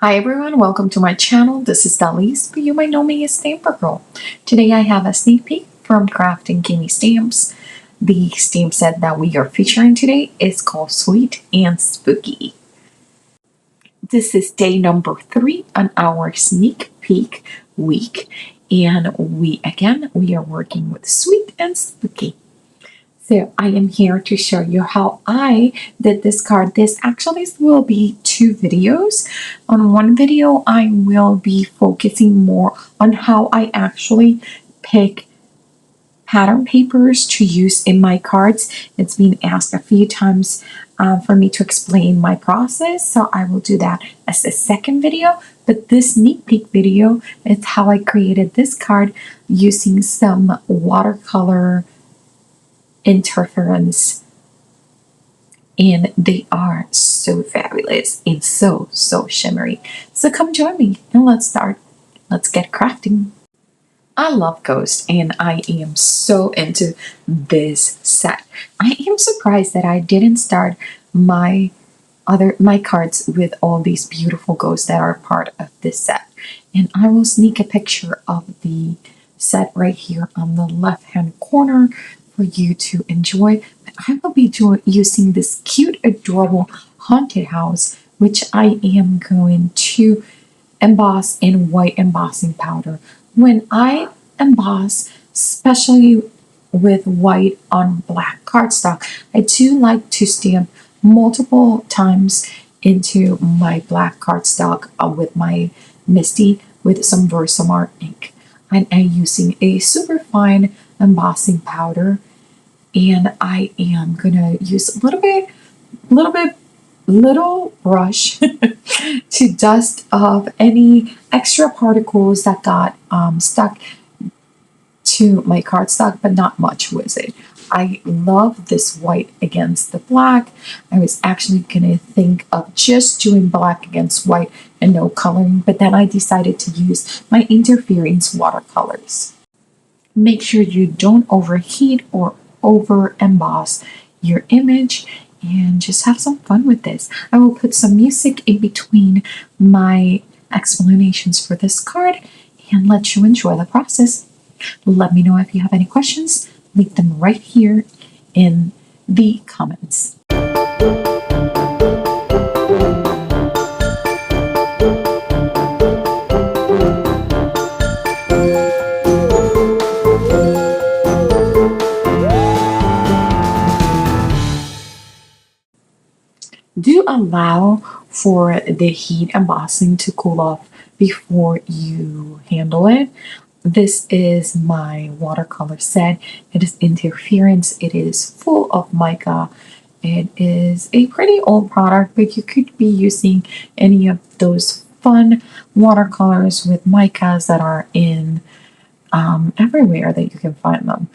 Hi everyone, welcome to my channel. This is Dalise, but you might know me as Stamprgrl. Today I have a sneak peek from Kraftin Kimmie Stamps. The stamp set that we are featuring today is called Sweet and Spooky. This is day number 3 on our sneak peek week, and we are working with Sweet and Spooky. So I am here to show you how I did this card. This actually will be 2 videos. On one video, I will be focusing more on how I actually pick pattern papers to use in my cards. It's been asked a few times for me to explain my process, so I will do that as the second video. But this sneak peek video is how I created this card using some watercolor interference, and they are so fabulous and so shimmery. So come join me and let's get crafting. I love ghosts and I am so into this set. I am surprised that I didn't start my cards with all these beautiful ghosts that are part of this set, and I will sneak a picture of the set right here on the left hand corner for you to enjoy. But I will be using this cute, adorable haunted house, which I am going to emboss in white embossing powder. When I emboss, especially with white on black cardstock, I do like to stamp multiple times into my black cardstock with my Misty with some Versamark ink. And I'm using a super fine embossing powder, and I am gonna use a little brush to dust off any extra particles that got stuck to my cardstock, but not much with it. I love this white against the black. I was actually gonna think of just doing black against white and no coloring, but then I decided to use my interference watercolors. Make sure you don't overheat or over emboss your image, and just have some fun with this. I will put some music in between my explanations for this card and let you enjoy the process. Let me know if you have any questions. Leave them right here in the comments. Do allow for the heat embossing to cool off before you handle it. This is my watercolor set. It is interference. It is full of mica. It is a pretty old product, but you could be using any of those fun watercolors with micas that are in everywhere that you can find them.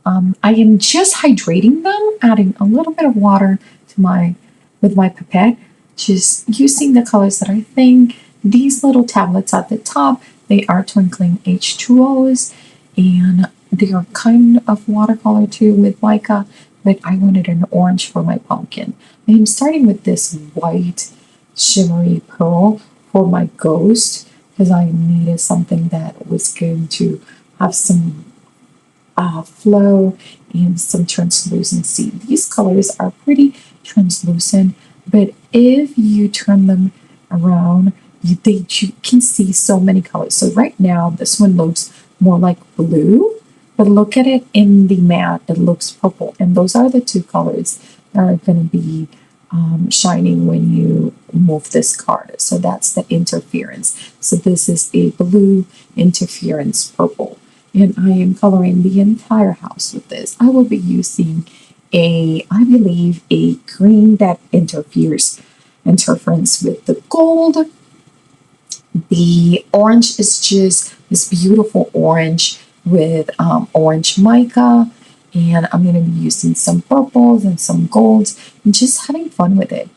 I am just hydrating them, adding a little bit of water to with my pipette, just using the colors that I think. These little tablets at the top, they are twinkling H2Os, and they are kind of watercolor too with mica, but I wanted an orange for my pumpkin. I am starting with this white shimmery pearl for my ghost because I needed something that was going to have some flow and some translucency. These colors are pretty translucent, but if you turn them around, you can see so many colors. So right now, this one looks more like blue, but look at it in the matte, it looks purple. And those are the 2 colors that are going to be shining when you move this card. So that's the interference. So this is a blue interference purple. And I am coloring the entire house with this. I will be using I believe, a green that interference with the gold. The orange is just this beautiful orange with orange mica, and I'm going to be using some purples and some golds and just having fun with it.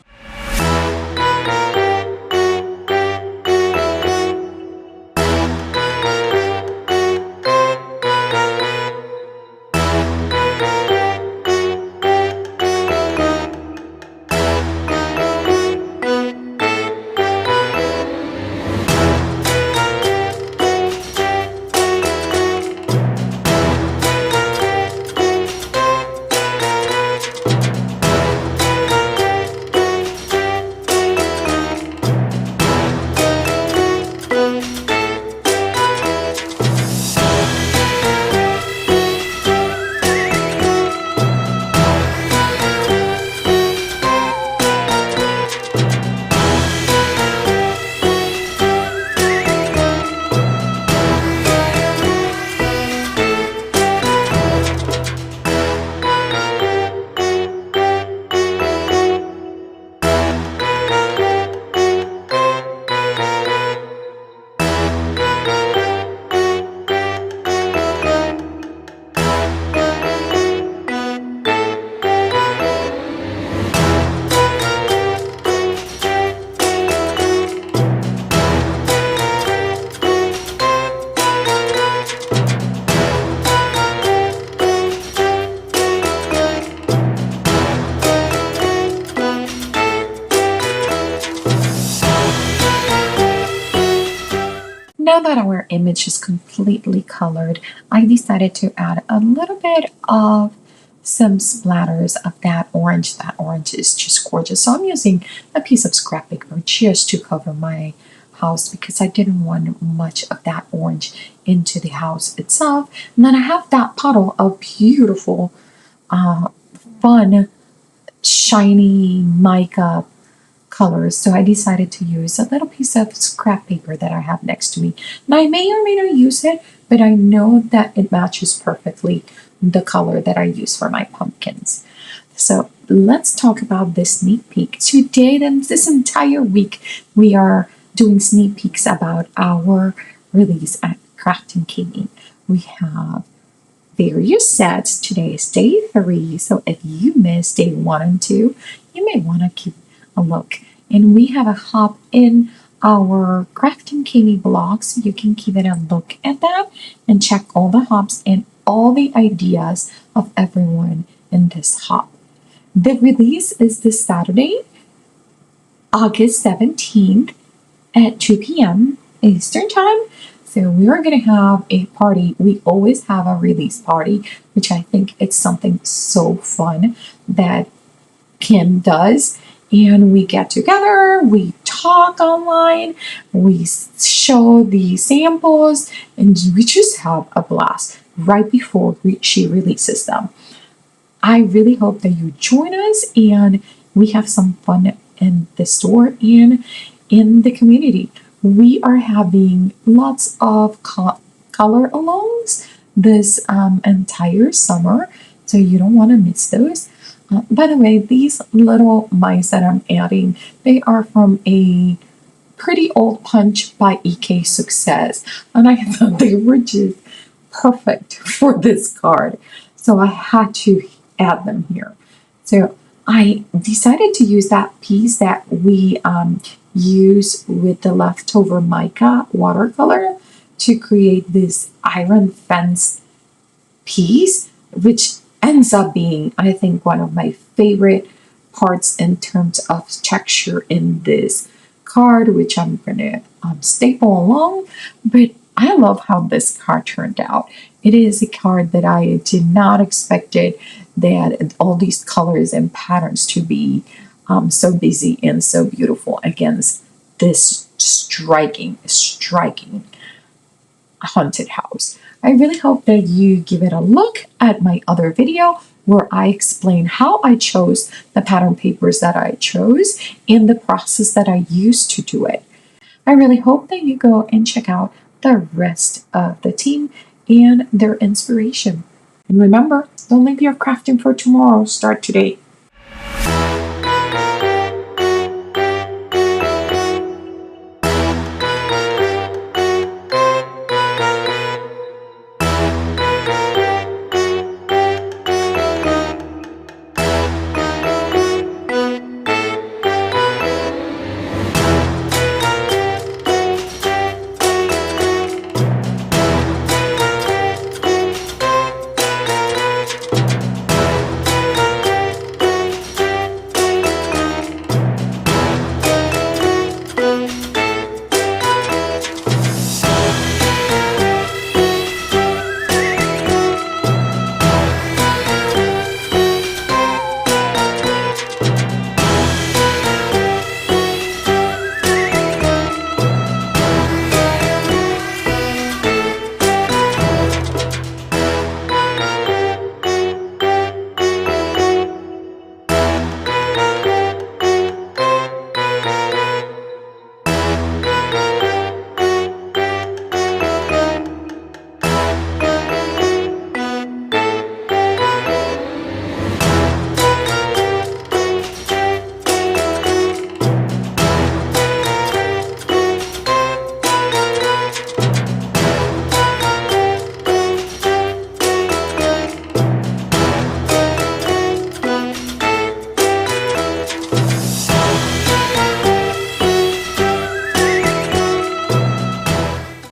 Now that our image is completely colored, I decided to add a little bit of some splatters of that orange. That orange is just gorgeous. So I'm using a piece of scrap paper just to cover my house because I didn't want much of that orange into the house itself. And then I have that puddle of beautiful, fun, shiny mica colors. So I decided to use a little piece of scrap paper that I have next to me. Now I may or may not use it, but I know that it matches perfectly the color that I use for my pumpkins. So let's talk about this sneak peek. Today, then this entire week, we are doing sneak peeks about our release at Kraftin Kimmie. We have various sets. Today is day 3, so if you missed day 1 and 2, you may want to keep a look. And we have a hop in our Kraftin Kimmie blog, so you can give it a look at that and check all the hops and all the ideas of everyone in this hop. The release is this Saturday, August 17th at 2 p.m. Eastern Time. So we are going to have a party. We always have a release party, which I think it's something so fun that Kim does. And we get together, we talk online, we show the samples, and we just have a blast right before she releases them. I really hope that you join us and we have some fun in the store and in the community. We are having lots of color alongs this entire summer, so you don't want to miss those. By the way, these little mice that I'm adding, they are from a pretty old punch by EK Success, and I thought they were just perfect for this card, so I had to add them here. So I decided to use that piece that we use with the leftover mica watercolor to create this iron fence piece, which ends up being, I think, one of my favorite parts in terms of texture in this card, which I'm going to staple along. But I love how this card turned out. It is a card that I did not expect that all these colors and patterns to be so busy and so beautiful against this striking haunted house. I really hope that you give it a look at my other video where I explain how I chose the pattern papers that I chose and the process that I used to do it. I really hope that you go and check out the rest of the team and their inspiration. And remember, don't leave your crafting for tomorrow. Start today.